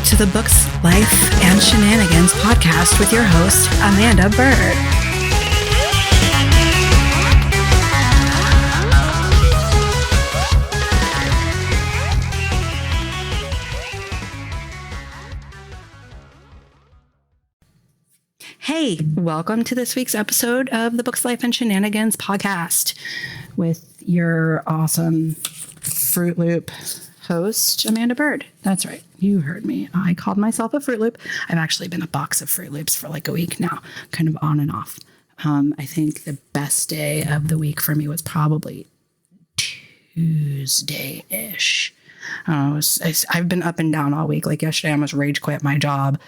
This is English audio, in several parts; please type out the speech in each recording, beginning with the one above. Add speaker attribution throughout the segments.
Speaker 1: to the Books, Life, and Shenanigans podcast with your host, Amanda Bird. Hey, welcome to this week's episode of the Books, Life, and Shenanigans podcast with your awesome Fruit Loop host, Amanda Bird. That's right. You heard me. I called myself a Fruit Loop. I've actually been a box of Fruit Loops for like a week now, kind of on and off. I think the best day of the week for me was probably Tuesday-ish. I've been up and down all week. Like yesterday, I almost rage quit my job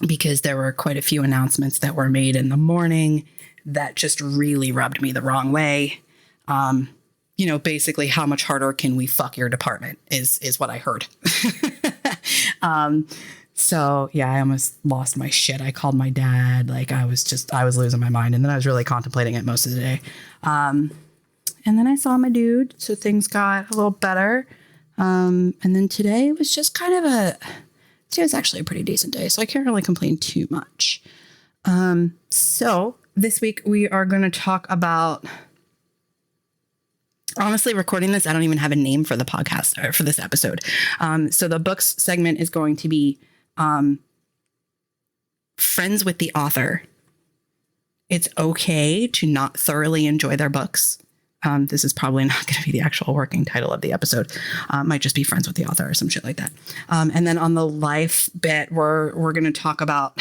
Speaker 1: because there were quite a few announcements that were made in the morning that just really rubbed me the wrong way. Basically, how much harder can we fuck your department is what I heard. So yeah, I almost lost my shit. I called my dad. Like I was losing my mind. And then I was really contemplating it most of the day. And then I saw my dude. So things got a little better. And then today was just today was actually a pretty decent day. So I can't really complain too much. So this week we are going to talk about, honestly, recording this, I don't even have a name for the podcast or for this episode. So the books segment is going to be friends with the author. It's okay to not thoroughly enjoy their books. This is probably not going to be the actual working title of the episode. Might just be friends with the author or some shit like that. And then on the life bit, we're going to talk about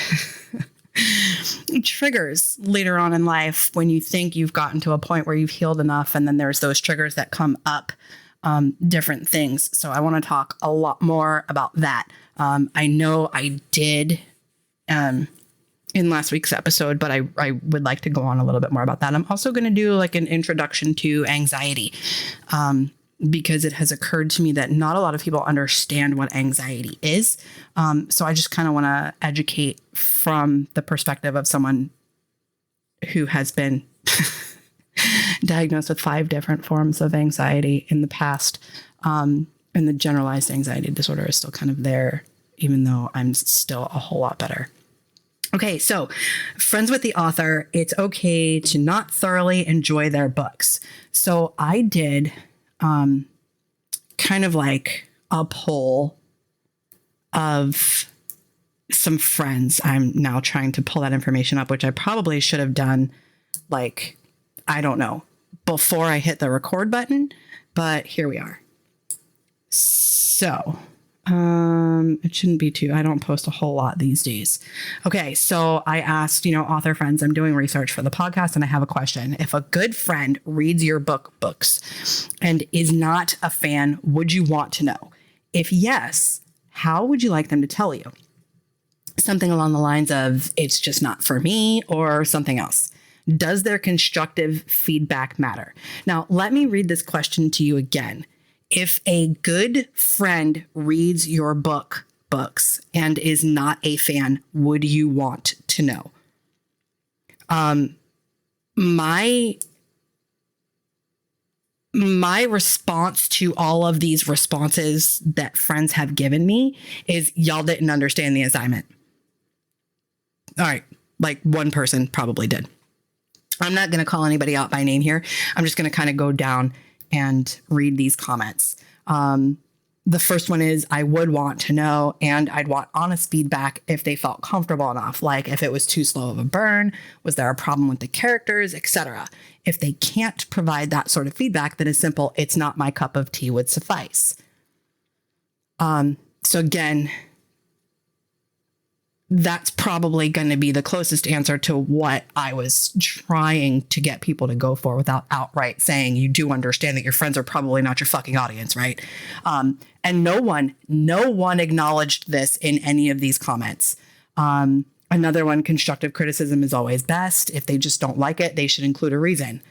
Speaker 1: triggers later on in life when you think you've gotten to a point where you've healed enough, and then there's those triggers that come up, different things. So I want to talk a lot more about that. I know I did in last week's episode, but I would like to go on a little bit more about that. I'm also going to do like an introduction to anxiety, because it has occurred to me that not a lot of people understand what anxiety is. So I just kind of want to educate from the perspective of someone who has been diagnosed with 5 different forms of anxiety in the past. And the generalized anxiety disorder is still kind of there, even though I'm still a whole lot better. Okay, so friends with the author, it's okay to not thoroughly enjoy their books. So I did kind of like a poll of some friends. I'm now trying to pull that information up, which I probably should have done, like, I don't know, before I hit the record button, but here we are. So it shouldn't be too, I don't post a whole lot these days. Okay. So I asked, author friends, I'm doing research for the podcast and I have a question. If a good friend reads your books and is not a fan, would you want to know? If yes, how would you like them to tell you? Something along the lines of, it's just not for me, or something else. Does their constructive feedback matter? Now, let me read this question to you again. If a good friend reads your books and is not a fan, would you want to know? My response to all of these responses that friends have given me is, y'all didn't understand the assignment. All right. Like one person probably did. I'm not going to call anybody out by name here. I'm just going to kind of go down and read these comments. The first one is, I would want to know, and I'd want honest feedback if they felt comfortable enough. Like if it was too slow of a burn, was there a problem with the characters, etc. If they can't provide that sort of feedback, then a simple, it's not my cup of tea would suffice. So again, that's probably going to be the closest answer to what I was trying to get people to go for without outright saying, you do understand that your friends are probably not your fucking audience, right? And no one acknowledged this in any of these comments. Another one, constructive criticism is always best. If they just don't like it, they should include a reason.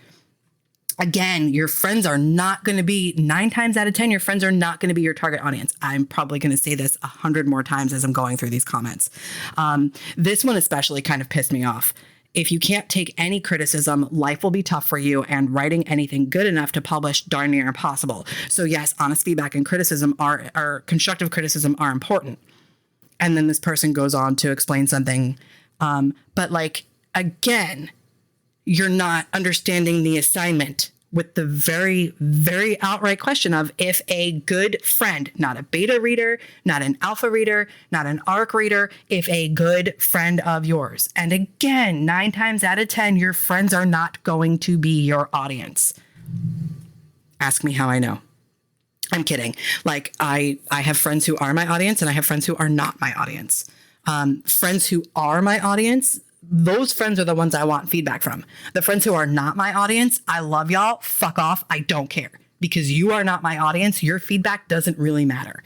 Speaker 1: Again, your friends are not going to be 9 times out of 10. Your friends are not going to be your target audience. I'm probably going to say this 100 more times as I'm going through these comments. This one especially kind of pissed me off. If you can't take any criticism, life will be tough for you, and writing anything good enough to publish darn near impossible. So yes, honest feedback and criticism or constructive criticism are important. And then this person goes on to explain something. But like, again, you're not understanding the assignment with the very, very outright question of if a good friend, not a beta reader, not an alpha reader, not an ARC reader, if a good friend of yours. And again, 9 times out of 10, your friends are not going to be your audience. Ask me how I know. I'm kidding. Like I have friends who are my audience and I have friends who are not my audience. Friends who are my audience, those friends are the ones I want feedback from. The friends who are not my audience, I love y'all. Fuck off. I don't care because you are not my audience. Your feedback doesn't really matter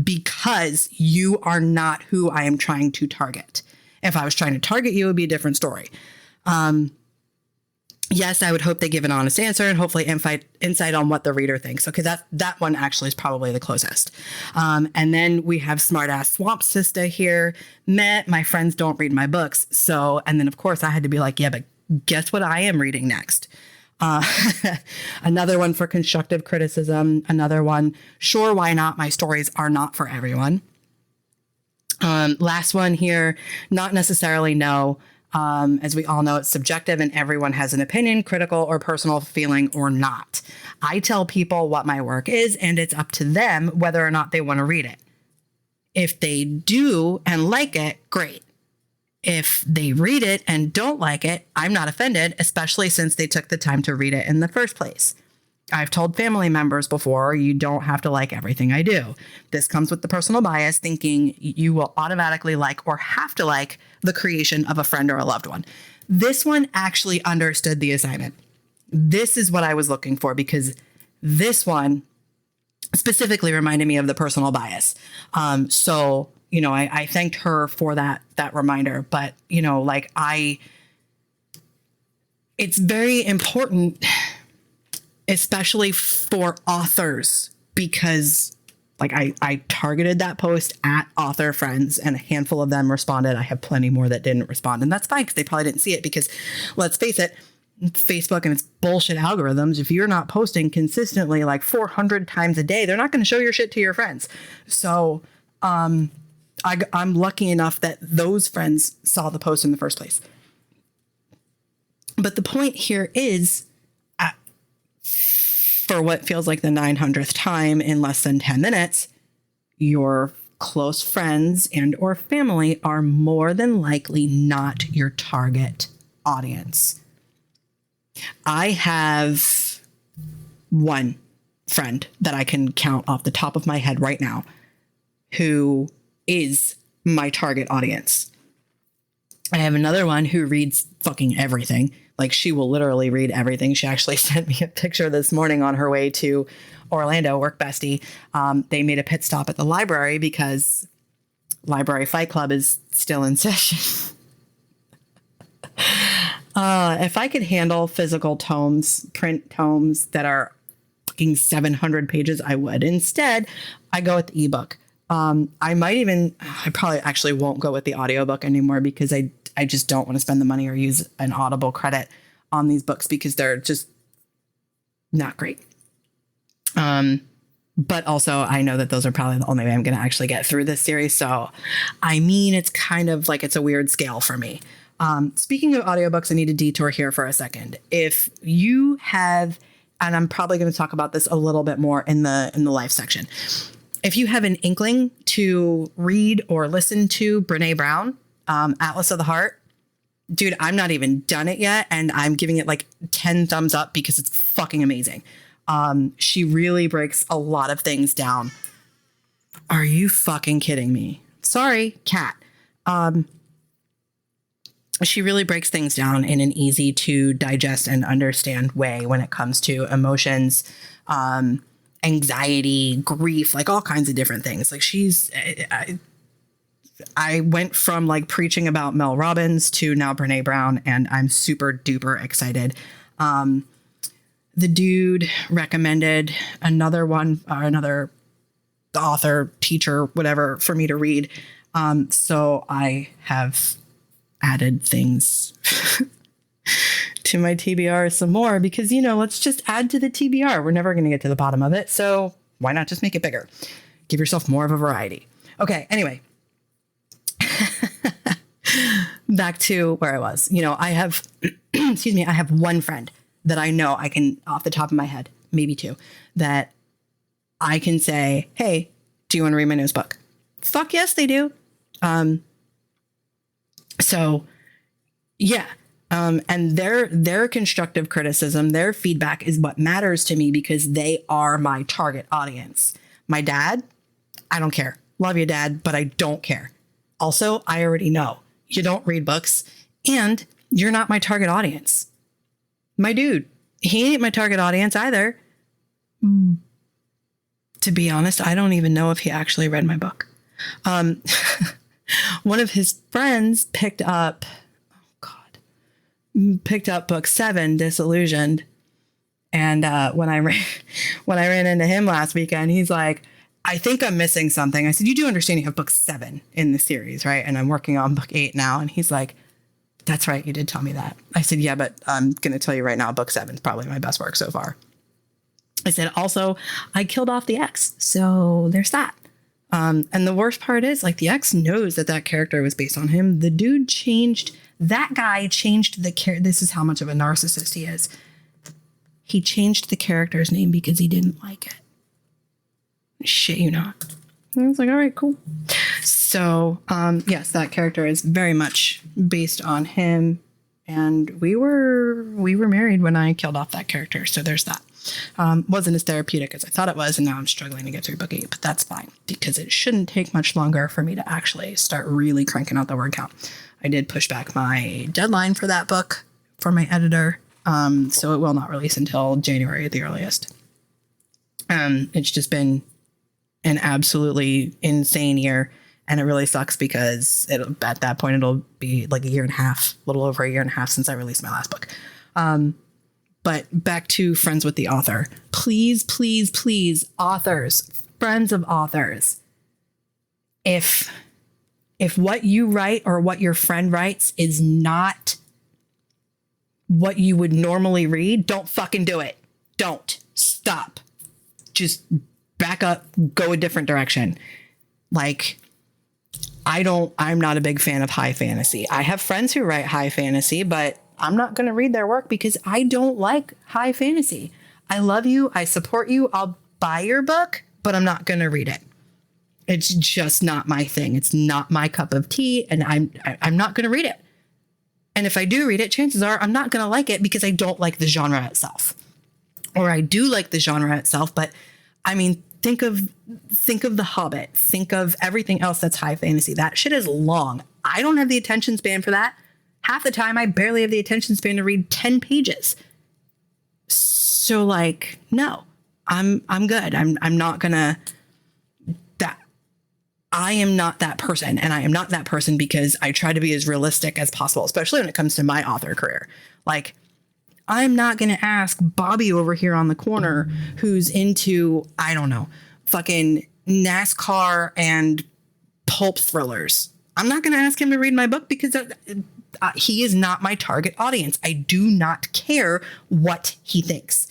Speaker 1: because you are not who I am trying to target. If I was trying to target you, it would be a different story. Yes, I would hope they give an honest answer and hopefully insight on what the reader thinks. Okay, that one actually is probably the closest. And then we have smartass swamp sister here. My friends don't read my books. So, and then of course I had to be like, yeah, but guess what I am reading next? Another one for constructive criticism. Another one, sure, why not? My stories are not for everyone. Last one here, not necessarily no. As we all know, it's subjective and everyone has an opinion, critical or personal feeling or not. I tell people what my work is and it's up to them whether or not they want to read it. If they do and like it, great. If they read it and don't like it, I'm not offended, especially since they took the time to read it in the first place. I've told family members before, you don't have to like everything I do. This comes with the personal bias, thinking you will automatically like or have to like the creation of a friend or a loved one. This one actually understood the assignment. This is what I was looking for because this one specifically reminded me of the personal bias. So, you know, I thanked her for that reminder, but, you know, like it's very important, especially for authors, because like I targeted that post at author friends and a handful of them responded. I have plenty more that didn't respond. And that's fine because they probably didn't see it because let's face it, Facebook and its bullshit algorithms, if you're not posting consistently like 400 times a day, they're not going to show your shit to your friends. So I'm lucky enough that those friends saw the post in the first place. But the point here is, for what feels like the 900th time in less than 10 minutes, your close friends and or family are more than likely not your target audience. I have one friend that I can count off the top of my head right now who is my target audience. I have another one who reads fucking everything. Like she will literally read everything. She actually sent me a picture this morning on her way to Orlando, work bestie. They made a pit stop at the library because Library Fight Club is still in session. If I could handle physical tomes, print tomes that are fucking 700 pages, I would. Instead, I go with the ebook. I probably actually won't go with the audiobook anymore because I just don't want to spend the money or use an Audible credit on these books because they're just not great. But also I know that those are probably the only way I'm going to actually get through this series. So, I mean, it's kind of like it's a weird scale for me. Speaking of audiobooks, I need to detour here for a second. If you have, and I'm probably going to talk about this a little bit more in the life section. If you have an inkling to read or listen to Brené Brown, Atlas of the Heart, dude, I'm not even done it yet. And I'm giving it like 10 thumbs up because it's fucking amazing. She really breaks a lot of things down. Are you fucking kidding me? Sorry, cat. She really breaks things down in an easy to digest and understand way when it comes to emotions, anxiety, grief, like all kinds of different things. Like I went from like preaching about Mel Robbins to now Brené Brown, and I'm super duper excited. The dude recommended another one, or another author, teacher, whatever, for me to read. So I have added things to my TBR some more because, let's just add to the TBR. We're never going to get to the bottom of it. So why not just make it bigger? Give yourself more of a variety. Okay. Anyway, back to where I was. I have, excuse me, I have one friend that I know I can, off the top of my head, maybe two, that I can say, hey, do you want to read my newest book? Fuck yes, they do. So yeah. And their constructive criticism, their feedback is what matters to me because they are my target audience. My dad, I don't care. Love you, Dad, but I don't care. Also, I already know you don't read books and you're not my target audience. My dude, he ain't my target audience either. To be honest, I don't even know if he actually read my book. One of his friends picked up book 7, Disillusioned. And when I ran into him last weekend, he's like, I think I'm missing something. I said, you do understand you have book 7 in the series, right? And I'm working on book 8 now. And he's like, that's right. You did tell me that. I said, yeah, but I'm going to tell you right now, book 7 is probably my best work so far. I said, also, I killed off the ex. So there's that. And the worst part is, like, the ex knows that character was based on him. The dude that guy changed the character. This is how much of a narcissist he is. He changed the character's name because he didn't like it. Shit you not. I was like, all right, cool. So, yes, that character is very much based on him. And we were married when I killed off that character. So there's that. Wasn't as therapeutic as I thought it was. And now I'm struggling to get through book 8, but that's fine because it shouldn't take much longer for me to actually start really cranking out the word count. I did push back my deadline for that book for my editor. So it will not release until January at the earliest. It's just been an absolutely insane year. And it really sucks because at that point, it'll be like a little over a year and a half since I released my last book. But back to friends with the author. Please, please, please, authors, friends of authors. If what you write or what your friend writes is not what you would normally read, don't fucking do it. Don't. Stop. Just back up, go a different direction. Like, I'm not a big fan of high fantasy. I have friends who write high fantasy, but I'm not going to read their work because I don't like high fantasy. I love you. I support you. I'll buy your book, but I'm not going to read it. It's just not my thing. It's not my cup of tea, and I'm not going to read it. And if I do read it, chances are I'm not going to like it because I don't like the genre itself. Or I do like the genre itself, but I mean, think of The Hobbit. Think of everything else that's high fantasy. That shit is long. I don't have the attention span for that. Half the time, I barely have the attention span to read 10 pages. So, like, no, I'm good. I'm not gonna. I am not that person, and I am not that person because I try to be as realistic as possible, especially when it comes to my author career. Like, I'm not going to ask Bobby over here on the corner who's into, I don't know, fucking NASCAR and pulp thrillers. I'm not going to ask him to read my book because he is not my target audience. I do not care what he thinks.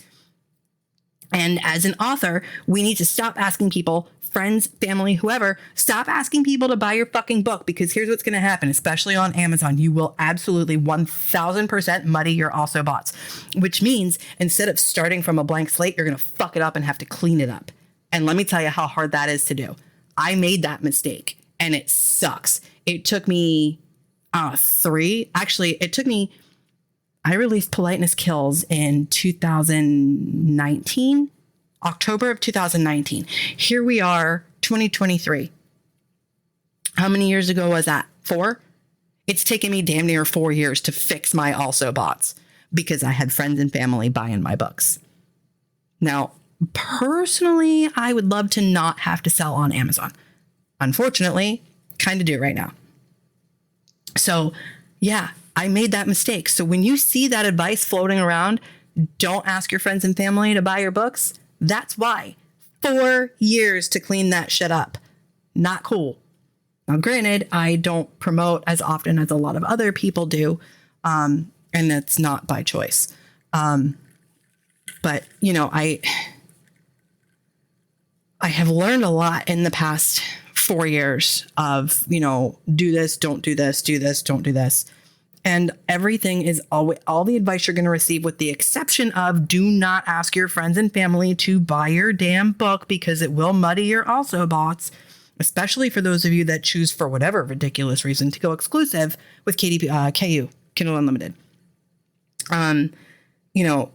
Speaker 1: And as an author, we need to stop asking people, friends, family, whoever, stop asking people to buy your fucking book because here's what's going to happen, especially on Amazon. You will absolutely 1000% muddy your also bots, which means instead of starting from a blank slate, you're going to fuck it up and have to clean it up. And let me tell you how hard that is to do. I made that mistake and it sucks. It took me I released Politeness Kills in 2019. October of 2019. Here we are, 2023. How many years ago was that? 4? It's taken me damn near 4 years to fix my also bots because I had friends and family buying my books. Now, personally, I would love to not have to sell on Amazon. Unfortunately, kind of do right now. So, yeah, I made that mistake. So when you see that advice floating around, don't ask your friends and family to buy your books. That's why. 4 years to clean that shit up. Not cool. Now, granted, I don't promote as often as a lot of other people do. And that's not by choice. But, you know, I have learned a lot in the past 4 years of, you know, do this, don't do this, do this, don't do this. And everything is all the advice you're going to receive, with the exception of do not ask your friends and family to buy your damn book, because it will muddy your also bots, especially for those of you that choose for whatever ridiculous reason to go exclusive with KU, Kindle Unlimited. You know,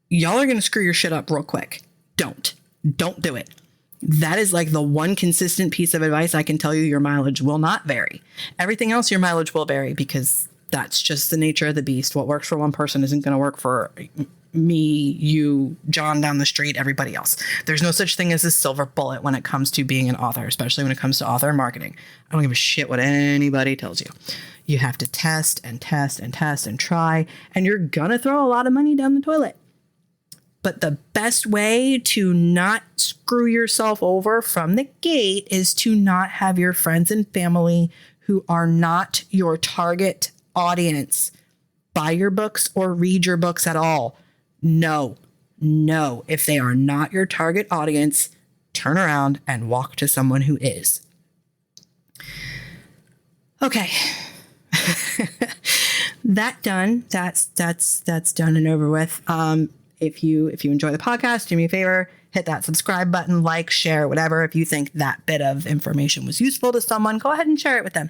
Speaker 1: y'all are going to screw your shit up real quick. Don't do it. That is like the one consistent piece of advice I can tell you. Your mileage will not vary. Everything else, your mileage will vary, because that's just the nature of the beast. What works for one person isn't going to work for me, you, John down the street, everybody else. There's no such thing as a silver bullet when it comes to being an author, especially when it comes to author marketing. I don't give a shit what anybody tells you. You have to test and test and test and try, and you're going to throw a lot of money down the toilet. But the best way to not screw yourself over from the gate is to not have your friends and family who are not your target audience buy your books or read your books at all. No. If they are not your target audience, turn around and walk to someone who is. Okay. That's done and over with. If you enjoy the podcast, do me a favor, hit that subscribe button, like, share, whatever. If you think that bit of information was useful to someone, go ahead and share it with them.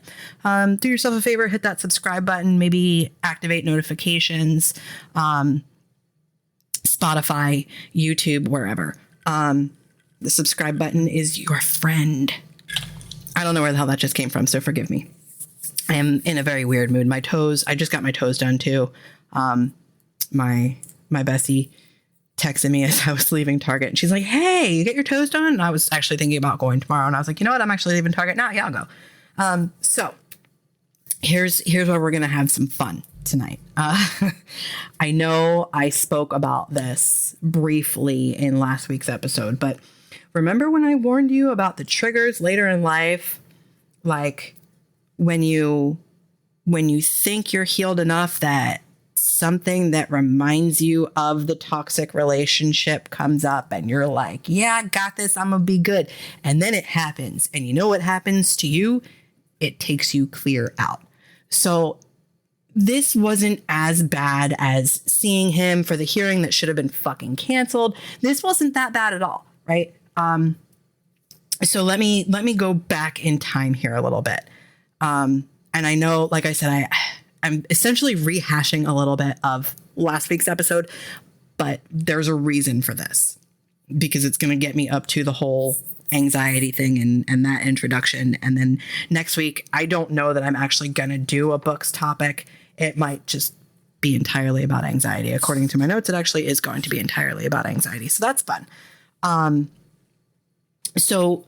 Speaker 1: Do yourself a favor, hit that subscribe button, maybe activate notifications, Spotify, YouTube, wherever. The subscribe button is your friend. I don't know where the hell that just came from, so forgive me. I am in a very weird mood. I just got my toes done too. My bestie texted me as I was leaving Target, and she's like, "Hey, you get your toes done?" And I was actually thinking about going tomorrow, and I was like, you know what? I'm actually leaving Target now. Yeah, I'll go. So here's where we're going to have some fun tonight. I know I spoke about this briefly in last week's episode, but remember when I warned you about the triggers later in life? Like when you think you're healed enough that something that reminds you of the toxic relationship comes up and you're like, yeah, I got this, I'm gonna be good. And then it happens. And you know what happens to you? It takes you clear out. So this wasn't as bad as seeing him for the hearing that should have been fucking canceled. This wasn't that bad at all, right? So let me go back in time here a little bit. And I know, like I said, I'm essentially rehashing a little bit of last week's episode, but there's a reason for this, because it's going to get me up to the whole anxiety thing and that introduction. And then next week, I don't know that I'm actually going to do a books topic. It might just be entirely about anxiety. According to my notes, it actually is going to be entirely about anxiety. So that's fun. So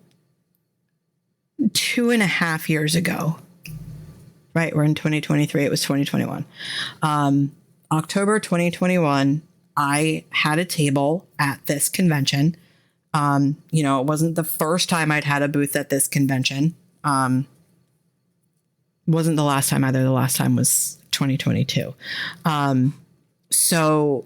Speaker 1: 2.5 years ago, right? We're in 2023. It was 2021. October 2021, I had a table at this convention. It wasn't the first time I'd had a booth at this convention. Wasn't the last time either. The last time was 2022. So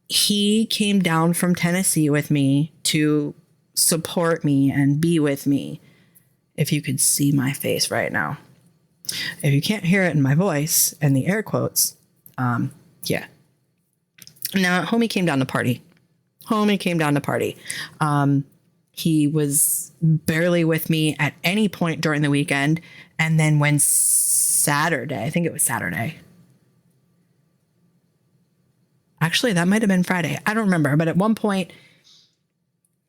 Speaker 1: he came down from Tennessee with me to support me and be with me. If you could see my face right now. If you can't hear it in my voice and the air quotes, yeah. Now, homie came down to party. He was barely with me at any point during the weekend. And then when Saturday, I think it was Saturday. Actually, that might have been Friday. I don't remember. But at one point,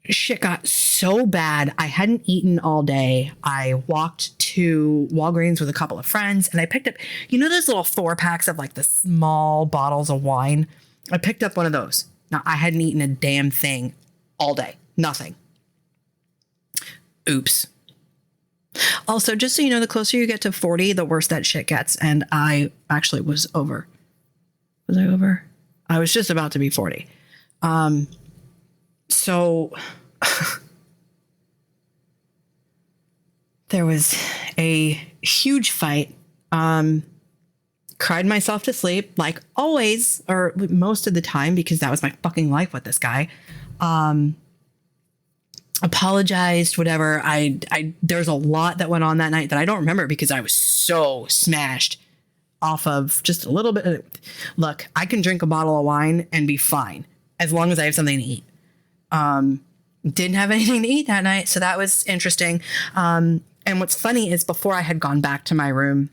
Speaker 1: shit got so bad. I hadn't eaten all day. I walked to Walgreens with a couple of friends and I picked up, those little 4-packs of like the small bottles of wine. I picked up one of those. Now, I hadn't eaten a damn thing all day. Nothing. Oops. Also, just so you know, the closer you get to 40, the worse that shit gets. And I actually was over. Was I over? I was just about to be 40. So there was a huge fight. cried myself to sleep like always, or most of the time, because that was my fucking life with this guy. Apologized, whatever. There's a lot that went on that night that I don't remember because I was so smashed off of just a little bit. Look, I can drink a bottle of wine and be fine as long as I have something to eat. Didn't have anything to eat that night, so that was interesting. And what's funny is before I had gone back to my room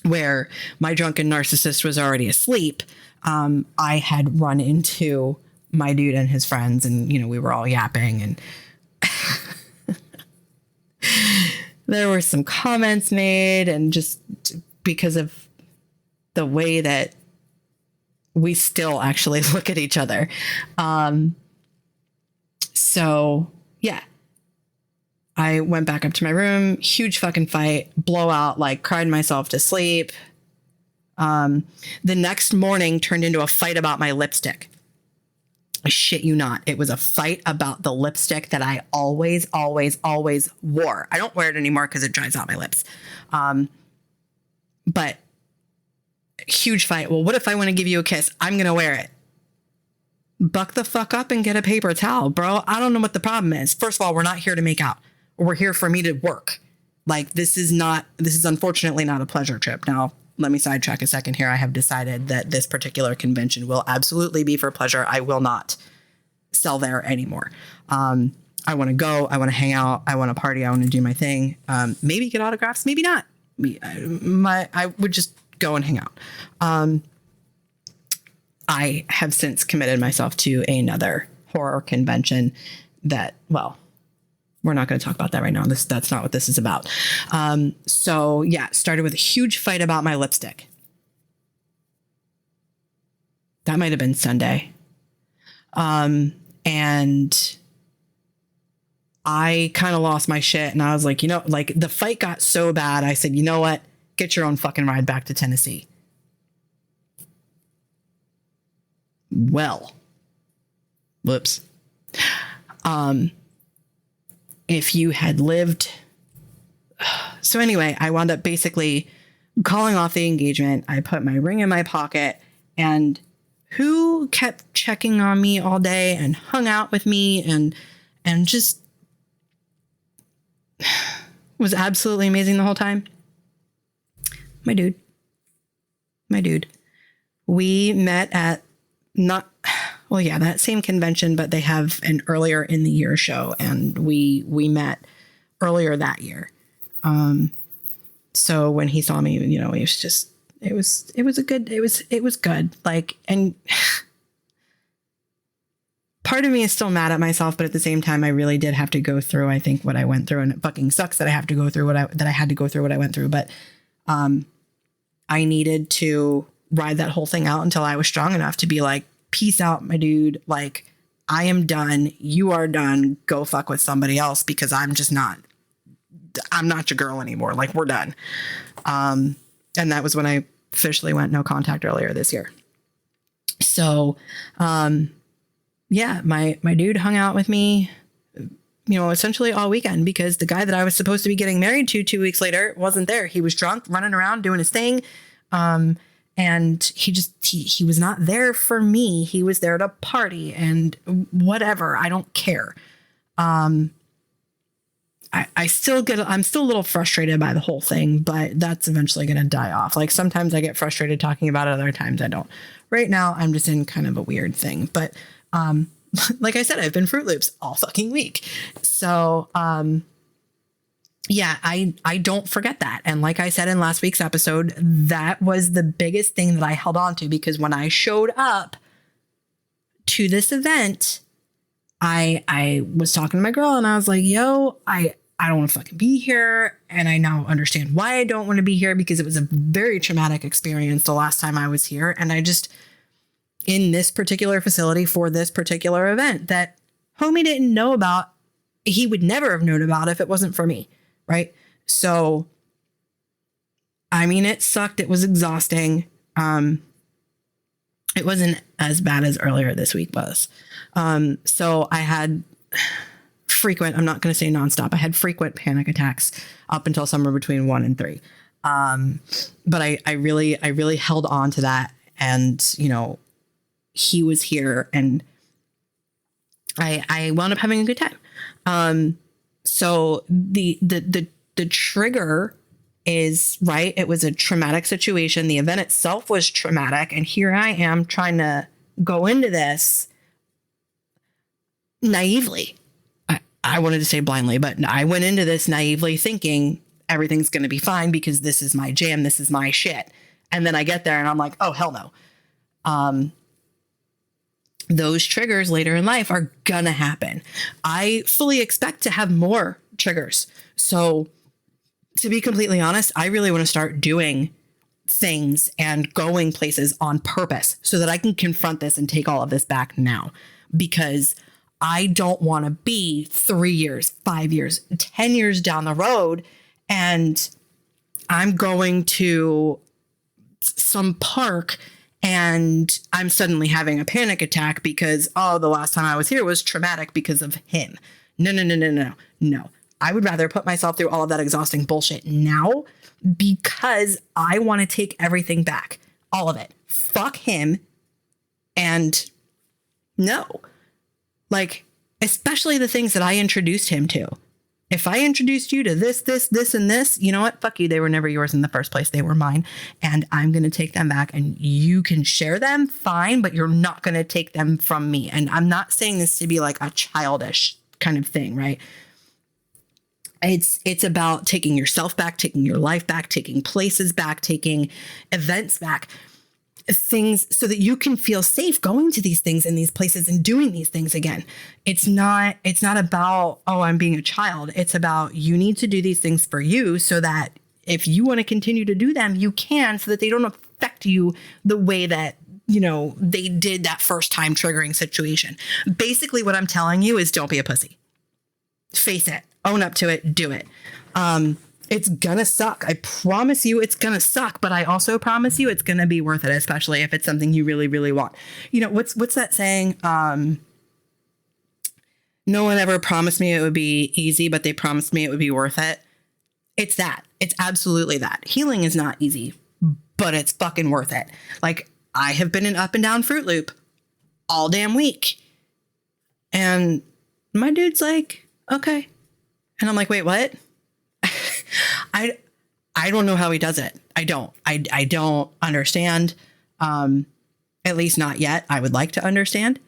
Speaker 1: where my drunken narcissist was already asleep, I had run into my dude and his friends, and we were all yapping, and there were some comments made, and just because of the way that we still actually look at each other. So yeah, I went back up to my room, huge fucking fight, blowout, like cried myself to sleep. The next morning turned into a fight about my lipstick. I shit you not. It was a fight about the lipstick that I always, always, always wore. I don't wear it anymore because it dries out my lips. But huge fight. Well, what if I want to give you a kiss? I'm going to wear it. Buck the fuck up and get a paper towel, bro. I don't know what the problem is. First of all, we're not here to make out. We're here for me to work. Like, this is unfortunately not a pleasure trip. Now, let me sidetrack a second here. I have decided that this particular convention will absolutely be for pleasure. I will not sell there anymore. I want to go. I want to hang out. I want to party. I want to do my thing. Maybe get autographs. Maybe not. I would just go and hang out. I have since committed myself to another horror convention that, well, we're not going to talk about that right now. That's not what this is about. So yeah, started with a huge fight about my lipstick. That might've been Sunday. And I kind of lost my shit, and I was like, like the fight got so bad. I said, you know what? Get your own fucking ride back to Tennessee. Well, whoops. If you had lived. So anyway, I wound up basically calling off the engagement. I put my ring in my pocket, and who kept checking on me all day and hung out with me and just was absolutely amazing the whole time? My dude. We met at that same convention, but they have an earlier in the year show, and we met earlier that year. So when he saw me, it was good. Like, and part of me is still mad at myself, but at the same time, I really did have to go through, I think, what I went through, and it fucking sucks that I have to go through what I had to go through what I went through. But, I needed to ride that whole thing out until I was strong enough to be like, peace out, my dude. Like, I am done. You are done. Go fuck with somebody else, because I'm not your girl anymore. Like, we're done. And that was when I officially went no contact earlier this year. So, yeah, my dude hung out with me, essentially all weekend, because the guy that I was supposed to be getting married to 2 weeks later wasn't there. He was drunk, running around, doing his thing. And he was not there for me. He was there to party and whatever. I don't care. I'm still a little frustrated by the whole thing, but that's eventually going to die off. Like, sometimes I get frustrated talking about it. Other times I don't. Right now, I'm just in kind of a weird thing, but, like I said, I've been Fruit Loops all fucking week. So, yeah, I don't forget that. And like I said in last week's episode, that was the biggest thing that I held on to, because when I showed up to this event, I was talking to my girl, and I was like, yo, I don't want to fucking be here. And I now understand why I don't want to be here, because it was a very traumatic experience the last time I was here. And I just, in this particular facility for this particular event that homie didn't know about, he would never have known about if it wasn't for me. Right. So, I mean, it sucked. It was exhausting. It wasn't as bad as earlier this week was. So I had frequent, I'm not going to say nonstop, I had frequent panic attacks up until somewhere between 1 and 3. But I really held on to that. And, you know, he was here and I wound up having a good time. So the trigger is right. It was a traumatic situation. The event itself was traumatic. And here I am trying to go into this naively. I wanted to say blindly, but I went into this naively thinking everything's going to be fine because this is my jam. This is my shit. And then I get there and I'm like, oh, hell no. Those triggers later in life are gonna happen. I fully expect to have more triggers. So to be completely honest, I really want to start doing things and going places on purpose so that I can confront this and take all of this back now, because I don't want to be 3 years, 5 years, 10 years down the road and I'm going to some park and I'm suddenly having a panic attack because, oh, the last time I was here was traumatic because of him. No. I would rather put myself through all of that exhausting bullshit now because I want to take everything back. All of it. Fuck him. And no. Like, especially the things that I introduced him to. If I introduced you to this, and this, you know what? Fuck you. They were never yours in the first place. They were mine. And I'm going to take them back and you can share them. Fine. But you're not going to take them from me. And I'm not saying this to be like a childish kind of thing, right? It's about taking yourself back, taking your life back, taking places back, taking events back, things so that you can feel safe going to these things in these places and doing these things again. It's not about, oh, I'm being a child. It's about you need to do these things for you so that if you want to continue to do them, you can, so that they don't affect you the way that, you know, they did that first time triggering situation. Basically, what I'm telling you is don't be a pussy. Face it. Own up to it. Do it. It's gonna suck. I promise you it's gonna suck, but I also promise you it's gonna be worth it, especially if it's something you really, really want. You know, what's that saying? No one ever promised me it would be easy, but they promised me it would be worth it. It's that. It's absolutely that. Healing is not easy, but it's fucking worth it. Like, I have been in up and down Fruit Loop all damn week. And my dude's like, okay. And I'm like, wait, what? I don't know how he does it. I don't understand. At least not yet. I would like to understand.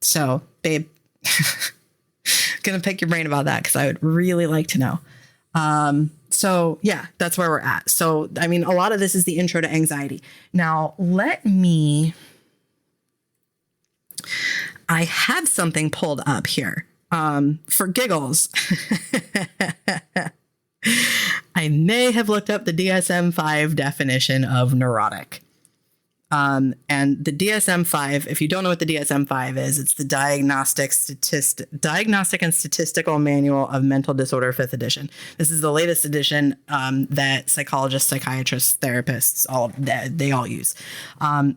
Speaker 1: So babe, gonna pick your brain about that because I would really like to know. So yeah, that's where we're at. So, I mean, a lot of this is the intro to anxiety. Now I have something pulled up here. For giggles. I may have looked up the DSM-5 definition of neurotic. And the DSM-5, if you don't know what the DSM-5 is, it's the Diagnostic and Statistical Manual of Mental Disorder, 5th edition. This is the latest edition that psychologists, psychiatrists, therapists, they all use.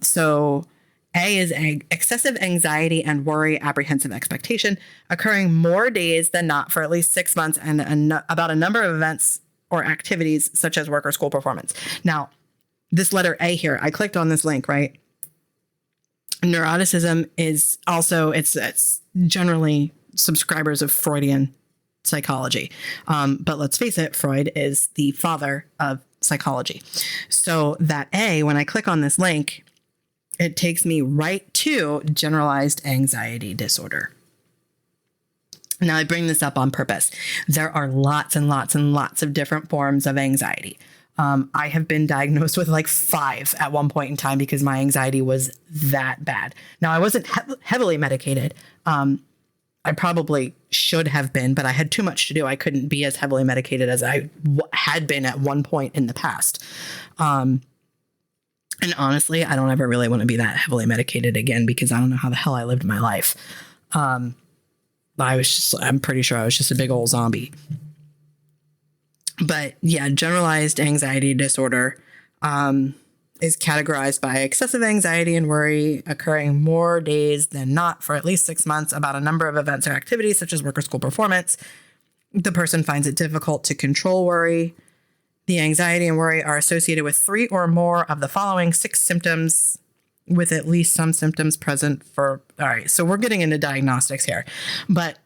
Speaker 1: So A is excessive anxiety and worry, apprehensive expectation, occurring more days than not for at least 6 months, and about a number of events or activities such as work or school performance. Now, this letter A here, I clicked on this link, right? Neuroticism is also, it's generally subscribers of Freudian psychology. But let's face it, Freud is the father of psychology. So that A, when I click on this link, it takes me right to generalized anxiety disorder. Now, I bring this up on purpose. There are lots and lots and lots of different forms of anxiety. I have been diagnosed with like 5 at one point in time because my anxiety was that bad. Now, I wasn't heavily medicated. I probably should have been, but I had too much to do. I couldn't be as heavily medicated as I had been at one point in the past. And honestly, I don't ever really want to be that heavily medicated again because I don't know how the hell I lived my life. I'm pretty sure I was just a big old zombie. But yeah, generalized anxiety disorder is categorized by excessive anxiety and worry occurring more days than not for at least 6 months about a number of events or activities such as work or school performance. The person finds it difficult to control worry. The anxiety and worry are associated with 3 or more of the following 6 symptoms, with at least some symptoms present for. All right, so we're getting into diagnostics here, but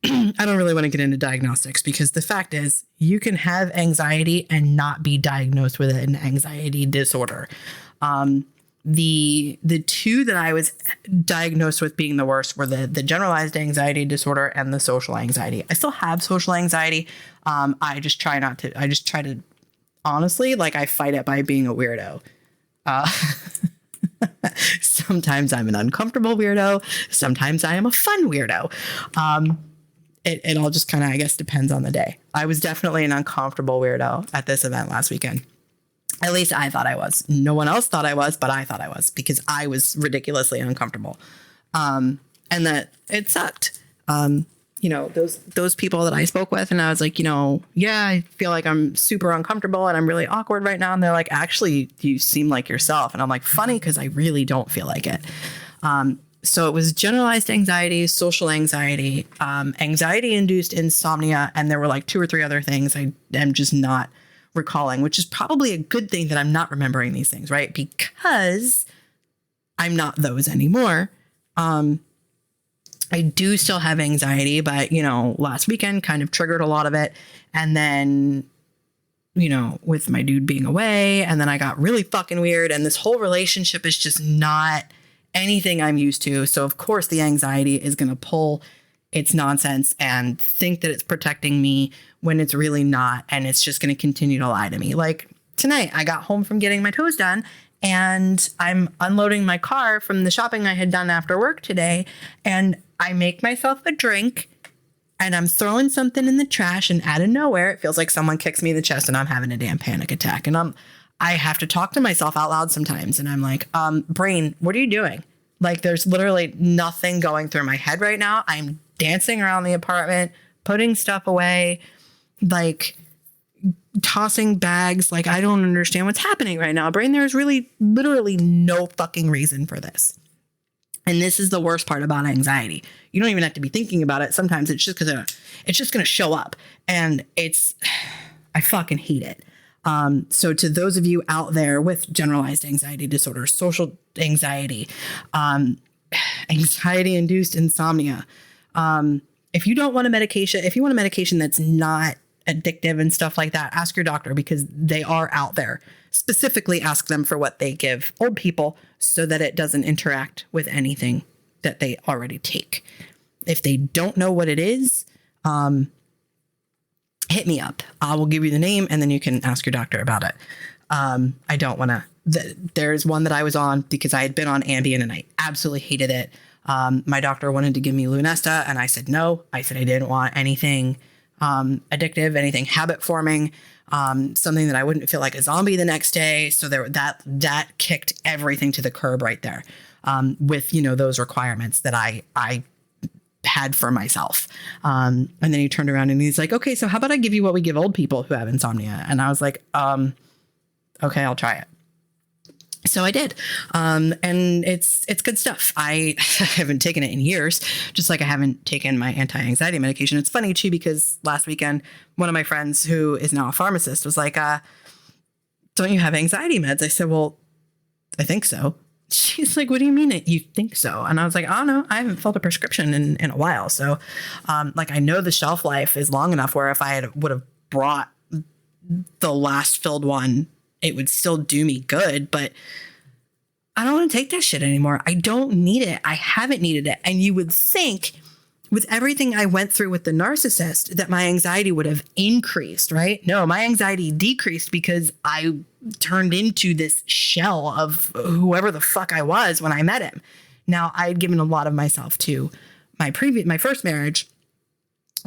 Speaker 1: I don't really want to get into diagnostics because the fact is you can have anxiety and not be diagnosed with an anxiety disorder. The 2 that I was diagnosed with being the worst were the generalized anxiety disorder and the social anxiety. I still have social anxiety. I just try to honestly, like, I fight it by being a weirdo. Sometimes I'm an uncomfortable weirdo. Sometimes I am a fun weirdo. It all just kind of, I guess, depends on the day. I was definitely an uncomfortable weirdo at this event last weekend. At least I thought I was. No one else thought I was, but I thought I was because I was ridiculously uncomfortable. And that it sucked. Those people that I spoke with, and I was like, yeah, I feel like I'm super uncomfortable and I'm really awkward right now. And they're like, actually, you seem like yourself. And I'm like, funny, because I really don't feel like it. So it was generalized anxiety, social anxiety, anxiety-induced insomnia, and there were like 2 or 3 other things I am just not recalling, which is probably a good thing that I'm not remembering these things, right? Because I'm not those anymore. I do still have anxiety, but, last weekend kind of triggered a lot of it. And then, with my dude being away, and then I got really fucking weird, and this whole relationship is just not anything I'm used to. So of course the anxiety is going to pull its nonsense and think that it's protecting me when it's really not. And it's just going to continue to lie to me. Like tonight, I got home from getting my toes done and I'm unloading my car from the shopping I had done after work today. And I make myself a drink and I'm throwing something in the trash, and out of nowhere, it feels like someone kicks me in the chest and I'm having a damn panic attack. And I have to talk to myself out loud sometimes. And I'm like, brain, what are you doing? Like, there's literally nothing going through my head right now. I'm dancing around the apartment, putting stuff away, like tossing bags. Like, I don't understand what's happening right now. Brain, there's really literally no fucking reason for this. And this is the worst part about anxiety. You don't even have to be thinking about it. Sometimes it's just going to show up, and I fucking hate it. So to those of you out there with generalized anxiety disorder, social anxiety, anxiety-induced insomnia, if you don't want a medication, if you want a medication that's not addictive and stuff like that, ask your doctor, because they are out there. Specifically ask them for what they give old people so that it doesn't interact with anything that they already take. If they don't know what it is, hit me up. I will give you the name and then you can ask your doctor about it. I don't want to. There's one that I was on because I had been on Ambien and I absolutely hated it. My doctor wanted to give me Lunesta and I said no. I said I didn't want anything addictive, anything habit forming, something that I wouldn't feel like a zombie the next day. So that kicked everything to the curb right there, with those requirements that I had for myself. And then he turned around and he's like, okay, so how about I give you what we give old people who have insomnia? And I was like, okay, I'll try it. So I did. And it's good stuff. I haven't taken it in years, just like I haven't taken my anti-anxiety medication. It's funny too, because last weekend, one of my friends who is now a pharmacist was like, don't you have anxiety meds? I said, well, I think so. She's like, what do you mean you think so? And I was like, oh no, I haven't filled a prescription in a while. So, I know the shelf life is long enough where if I would have brought the last filled one, it would still do me good, but I don't want to take that shit anymore. I don't need it. I haven't needed it. And you would think with everything I went through with the narcissist that my anxiety would have increased, right? No, my anxiety decreased because I turned into this shell of whoever the fuck I was when I met him. Now, I had given a lot of myself to my first marriage.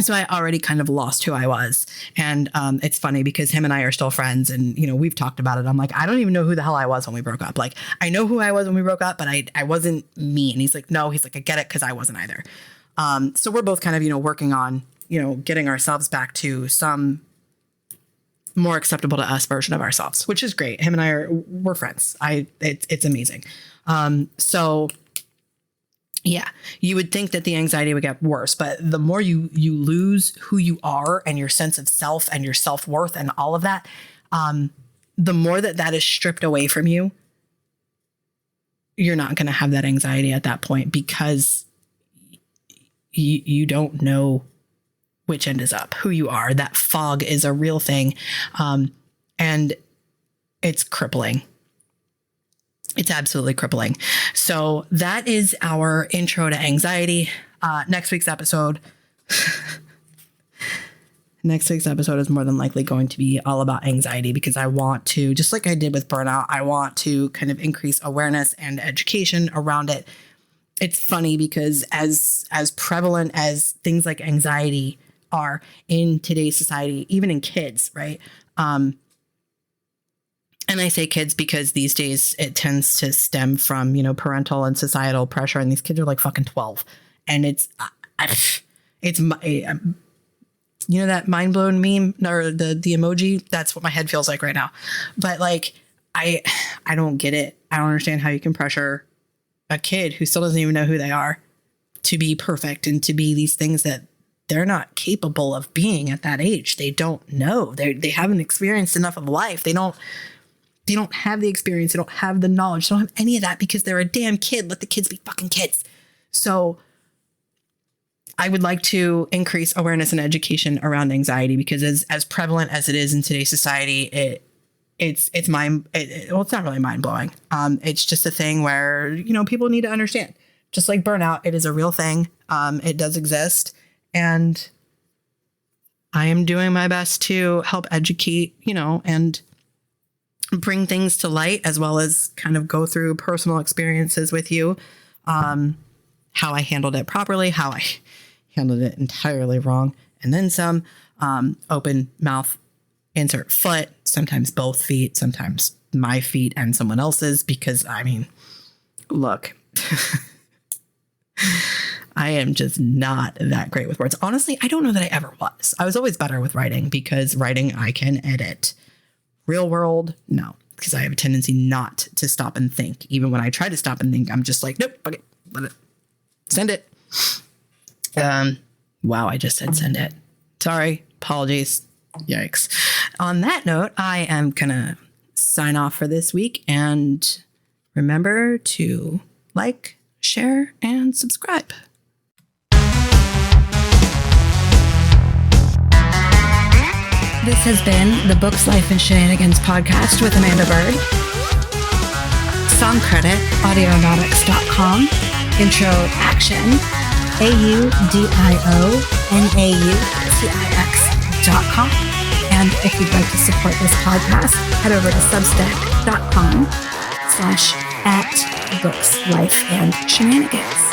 Speaker 1: So I already kind of lost who I was. And it's funny because him and I are still friends and, we've talked about it. I'm like, I don't even know who the hell I was when we broke up. Like, I know who I was when we broke up, but I wasn't me. And he's like, no, he's like, I get it, because I wasn't either. So we're both kind of, working on, getting ourselves back to some more acceptable to us version of ourselves, which is great. Him and we're friends. It's amazing. So yeah, you would think that the anxiety would get worse, but the more you lose who you are and your sense of self and your self-worth and all of that, The more that is stripped away from you, you're not going to have that anxiety at that point, because you don't know which end is up, who you are. That fog is a real thing. And it's crippling. It's absolutely crippling. So that is our intro to anxiety. Next week's episode is more than likely going to be all about anxiety, because I want to, just like I did with burnout, I want to kind of increase awareness and education around it. It's funny because as prevalent as things like anxiety are in today's society, even in kids, right? And I say kids because these days it tends to stem from, parental and societal pressure. And these kids are like fucking 12. And it's that mind blown meme or the emoji. That's what my head feels like right now. But like, I don't get it. I don't understand how you can pressure a kid who still doesn't even know who they are to be perfect and to be these things that they're not capable of being at that age. They don't know. They haven't experienced enough of life. They don't have the experience. They don't have the knowledge. They don't have any of that because they're a damn kid. Let the kids be fucking kids. So I would like to increase awareness and education around anxiety, because as prevalent as it is in today's society, it's not really mind blowing. It's just a thing where, people need to understand. Just like burnout, it is a real thing. It does exist. And I am doing my best to help educate, and bring things to light, as well as kind of go through personal experiences with you. How I handled it properly, how I handled it entirely wrong, and then some. Open mouth, insert foot, sometimes both feet, sometimes my feet and someone else's, because look, I am just not that great with words. Honestly, I don't know that I ever was. I was always better with writing, because writing I can edit. Real world, no, because I have a tendency not to stop and think. Even when I try to stop and think, I'm just like, nope, okay, let it, send it. Wow, I just said send it. Sorry, apologies. Yikes. On that note, I am gonna sign off for this week, and remember to like, share, and subscribe.
Speaker 2: This has been the Books, Life, and Shenanigans podcast with Amanda Bird. Song credit, audionautics.com. Intro action, AUDIONAUTIX.com. And if you'd like to support this podcast, head over to substack.com/@Books, Life, and Shenanigans.